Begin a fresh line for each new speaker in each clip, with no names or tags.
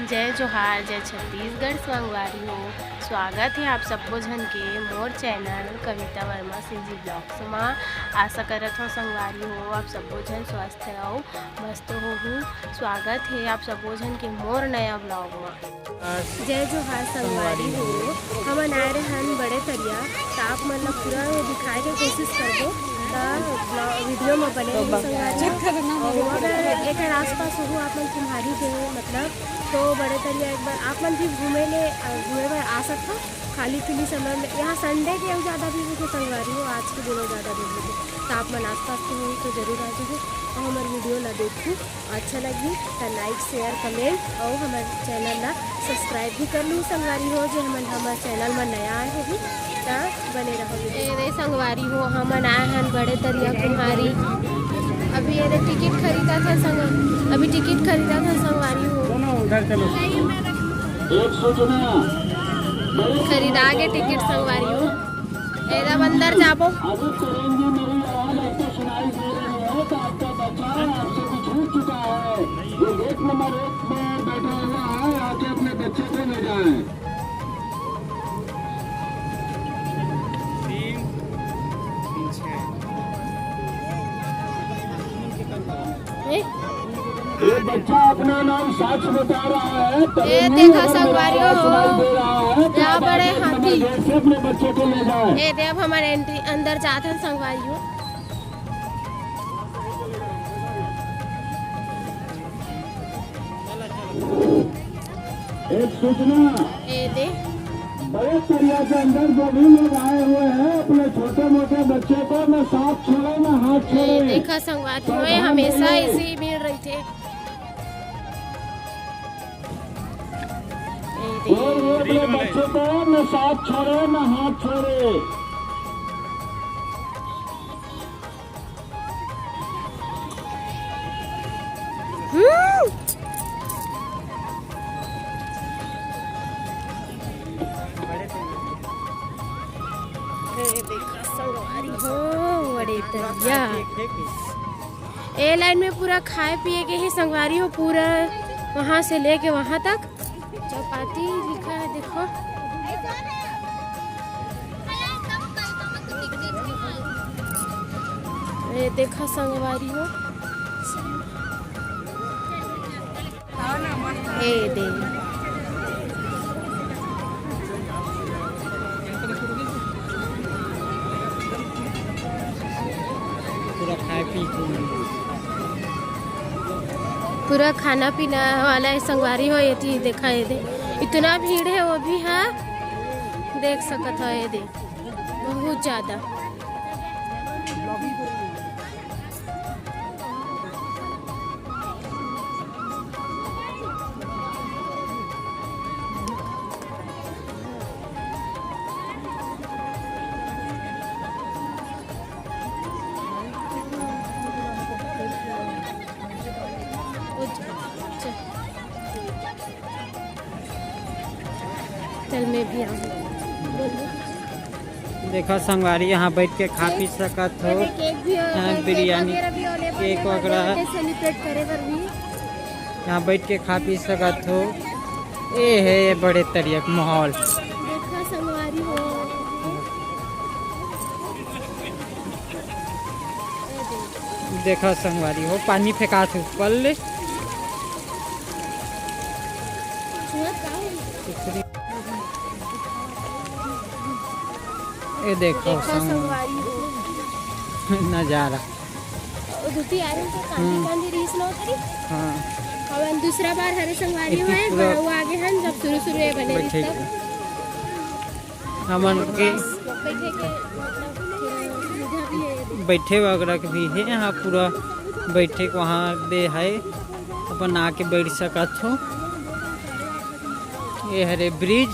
जय जोहार, जय छत्तीसगढ़ संगवारी हो। स्वागत है आप सबको झन के मोर चैनल कविता वर्मा सिंह जी ब्लॉग्स में। आशा करत हो संगवारी हो आप सबको झन स्वस्थ रहो, मस्त हो। स्वागत है आप सबको झन के मोर नया ब्लॉग में। जय जोहार संगवारी हो। हम आए रहे हन बड़े तरिया, तो आप मन ला पूरा दिखाए के कोशिश करबो वीडियो में बने संगवारी। और अगर एक आसपास हो आप मन तुम्हारी के मतलब तो बड़े तरिया एक बार आप मन भी घूमे बर आ सकते हो खाली पीली समय में। यहाँ संडे के ज़्यादा भी मुझे संगवारी हो, आज के दिनों ज़्यादा भी मुझे, तो आप मन आस पास के हो तो जरूर आ जाओ और हमारे वीडियो ला देखूँ। अच्छा लगी तो लाइक शेयर कमेंट और हमारे चैनल ला सब्सक्राइब भी कर लूँ संगवारी हो। जो हमारे चैनल में नया आए होगी तो बने रहो संगवारी हो। हम आए हैं बड़े तरिया कुम्हारी। अभी ये टिकट खरीदा था अभी टिकट खरीदा था संगवारी हो।
उधर चलो।
खरीदा के टिकट संगवारी हो। एकदम अंदर जाबो।
अपने बच्चे को ले जाए। ये बच्चा अपना नाम साक्ष बता रहा है।
ये देखा संगवारी हो, यहाँ बड़े हाथी।
अपने बच्चे को ले जाए।
ये देव हमारे एंट्री अंदर जाते हैं संगवारी हो।
एक सूचना,
ये दे
बड़े तरिया के अंदर जो भी लोग आए हुए हैं अपने छोटे मोटे बच्चे को न साथ छोड़े न हाथ छोड़े।
देखा संगवारी हो, हमेशा इसी भीड़ रही थे।
और अपने बच्चे को न साथ छोड़े न हाथ छोड़े।
देखा संगवारी हो बड़े तरिया। ए लाइन में पूरा खाए पिए के ही संगवारी हो, पूरा वहाँ से लेके वहाँ तक चौपाटी लिखा है देखो। ये देखा संगवारी हो। ए दे पूरा खाना पीना वाला संगवारी हो। ये थी देखा ये दे इतना भीड़ है, वो भी है देख सकत है। ये दे बहुत ज़्यादा। चल मैं भी आऊँ।
देखो संगवारी यहाँ बैठ के खा पी सकत हो। यहाँ बिरयानी केक वगैरह
सेलिब्रेट करे बर भी
यहाँ बैठ के खा पी सकत हो। ये है ये बड़े तरिया का माहौल।
देखा संगवारी हो।
देखो संगवारी हो पानी फेंका थे ऊपर ले। ये देखो
संगवारी हो
नजारा।
दुती आ रही है कांदी रीस न उतरी।
हाँ
और दूसरा बार हरे संगवारी हुआ है वो आगे हैं जब शुरू ये बने
बैठे हमन के बैठे वगैरह के भी है। यहाँ पूरा बैठे के वहाँ दे है, अपन आके बैठ सकत हो। ये हरे ब्रिज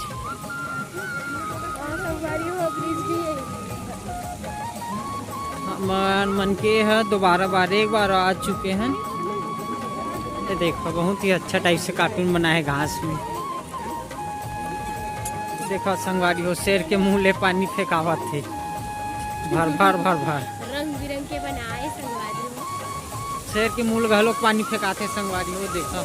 मन के है दोबारा बार एक बार आ चुके हैं। ये देखो बहुत ही अच्छा टाइप से कार्टून बना है घास में। देखो संगवारी हो शेर के मुंह ले पानी फेंकावत थे भर भर भर भर।
रंग बिरंग के बनाए संगवारी हो।
शेर के मुंह घलोक पानी फेंकाते संगवारी हो। देखो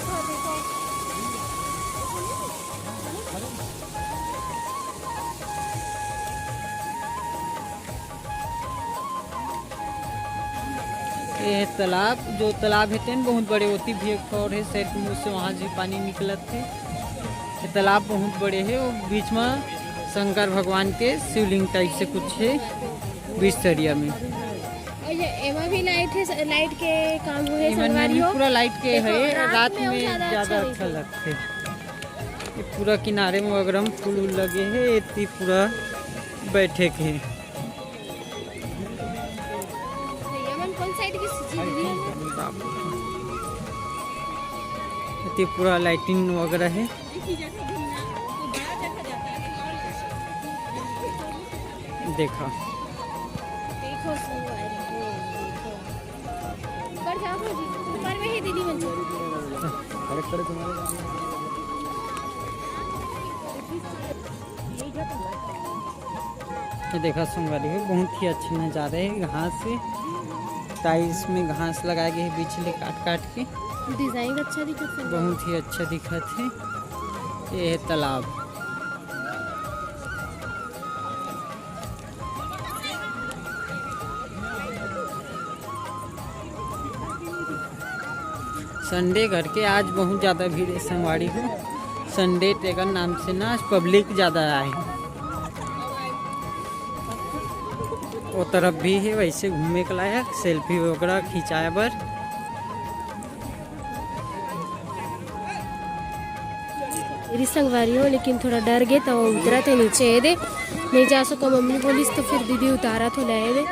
ये है तालाब, जो तालाब है बहुत बड़े होती भी एक और है शहर के मुँह से वहाँ से पानी निकलत है। ये तालाब बहुत बड़े है और बीच में शंकर भगवान के शिवलिंग टाइप से कुछ है बीच तरिया में।
एमा भी लाइट है, लाइट के काम हुए
इमन में
संगवारी
भी
हो।
पूरा लाइट के
देखो,
है, रात में
ज़्यादा
ज़्यादा
अच्छा
अच्छा लगते। ये पूरा किनारे में अगरम फूल उल लगे है, इतनी पूरा बैठे के है।
यमन कौन साइड की चीज है?
इतनी पूरा लाइटिंग वगैरह है। देखा
देखो संगवारी हो, देखो ऊपर जाओ जी, ऊपर में ही दीदी मंजिल।
ये देखा संगवारी है, बहुत ही अच्छे नज़ारे है। घास से टाइल्स में घास लगाए गए है बीच ले काट काट के,
डिजाइन अच्छा दिखत है।
बहुत ही अच्छा दिखत है। ये है तालाब। संडे घर के आज बहुत ज़्यादा भीड़ है संगवारी हो। संडे टेकर नाम से ना आज पब्लिक ज़्यादा आए। वो तरफ भी है वैसे घूमने के लायक, सेल्फी वगैरह खिंचाए बर।
मेरी संगवारी हो, लेकिन थोड़ा डर गए तो वो उतरा थे नीचे दे नहीं जा सको। मम्मी बोली तो फिर दीदी उतारा तो ले दे।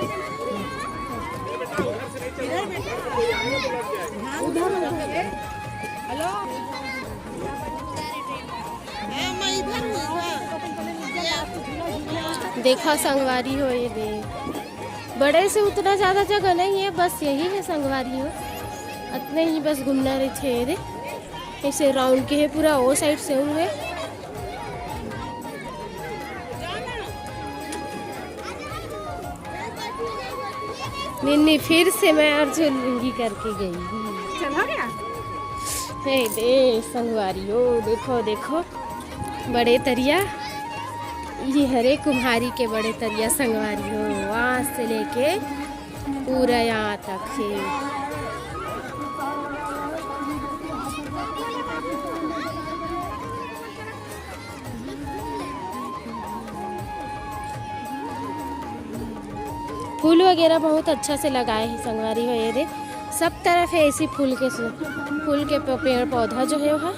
देखा संगवारी हो, ये दे बड़े से उतना ज़्यादा जगह नहीं है, बस यही है संगवारी हो। इतने ही बस घूमना रहे थे ये दे, ऐसे राउंड के है पूरा, वो साइड से हुए। निन्नी फिर से मैं अर्जुन लुंगी करके गई। हे दे संगवारी हो, देखो देखो बड़े तरिया, ये हरे कुम्हारी के बड़े तरिया संगवारी हो, वहाँ से लेके पूरा यहाँ तक है। फूल वगैरह बहुत अच्छा से लगाए हैं संगवारी हो। ये दे सब तरफ है ऐसी फूल के पेड़ पौधा जो है वहाँ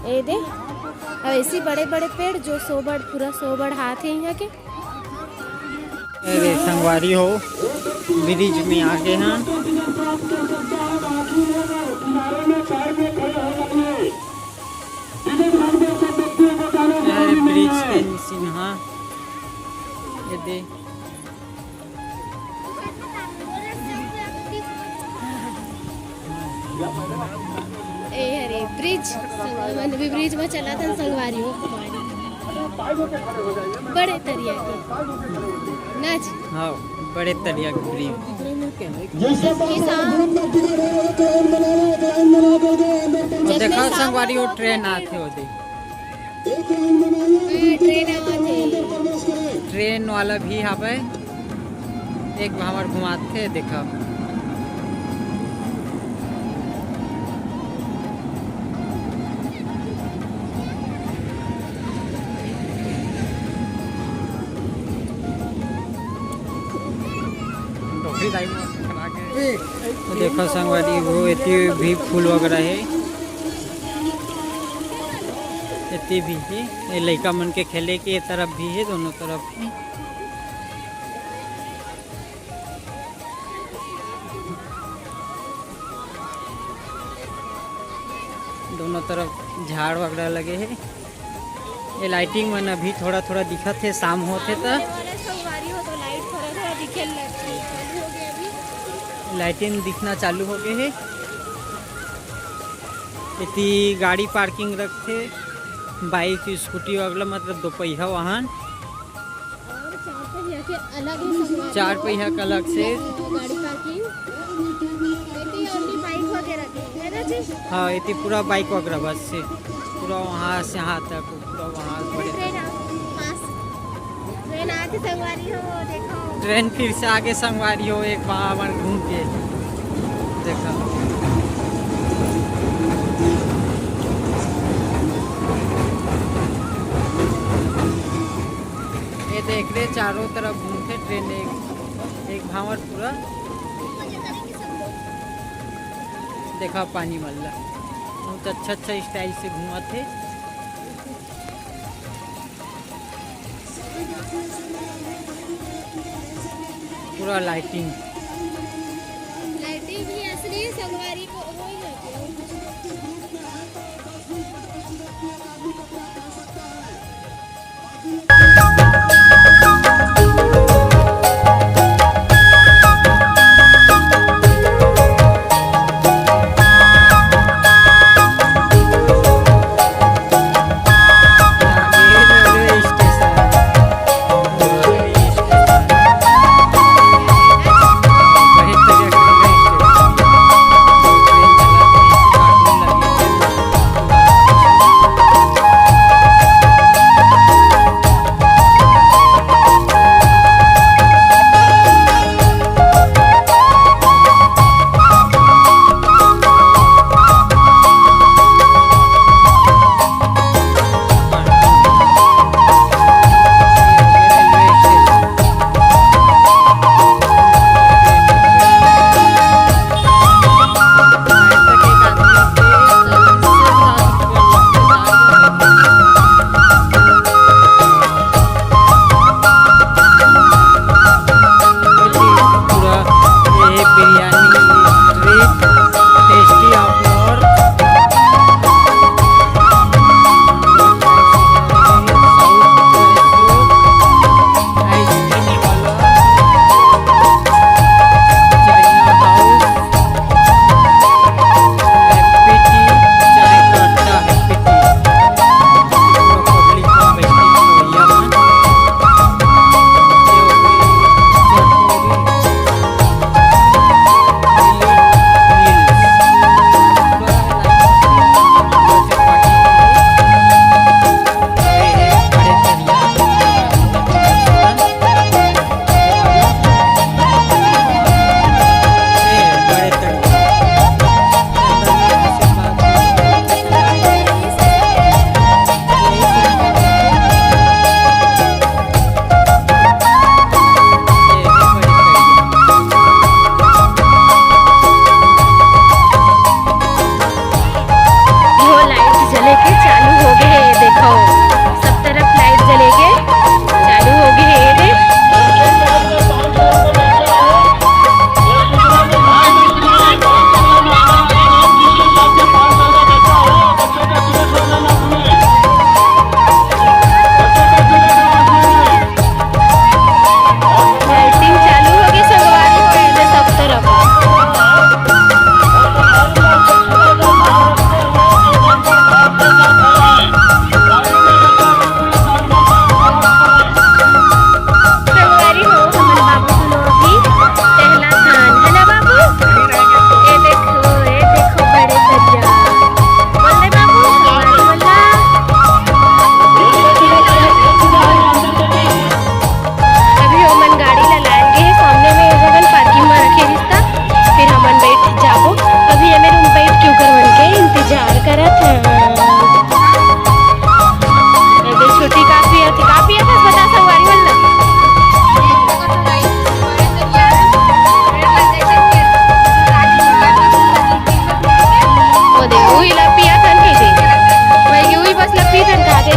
ये दे। अब ऐसी बड़े बड़े पेड़ जो 100 बड़ पूरा 100 बड़ हाथ है यहाँ के।
अरे संगवारी हो ब्रिज में आगे हैं। ब्रिज के नीचे हाँ ये दे
ए अरे ब्रिज, मैंने भी ब्रिज में चला था संगवारी हो बड़े तरिया के नाच।
हाँ बड़े तरिया के ब्रिज। देखा संगवारी हो ट्रेन आते हो दे, ट्रेन वाला भी यहाँ पे एक हमार घुमाते देखा। तो देखो संगवारी वो इतनी भी फूल वगैरह है, इतनी भी है। ये लड़का मन के खेले के ये तरफ भी है, दोनों तरफ है। दोनों तरफ झाड़ वगैरह लगे हैं। ये लाइटिंग मन अभी थोड़ा थोड़ा दिखत है, शाम होते तो लाइटिंग दिखना चालू हो गए है। इतनी गाड़ी पार्किंग रखते, बाइक स्कूटी वगैरह मतलब 2 पहिया वाहन, 4 पहिया का अलग से। हाँ इतनी पूरा बाइक वगैरह बस से पूरा वहाँ से यहाँ तक पूरा वहाँ ट्रेन फिर से आगे संगवारी हो एक वहाँ घूम के देखा ये देख रहे चारों तरफ घूमते ट्रेन एक भावर पूरा देखा पानी मल्ला बहुत अच्छा स्टाइल से घूमा थे। पूरा लाइटिंग
भी असली संगवारी को हो ही जाती है।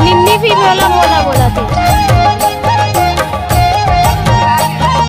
निम्नी फिर बोला बोला बोला थे।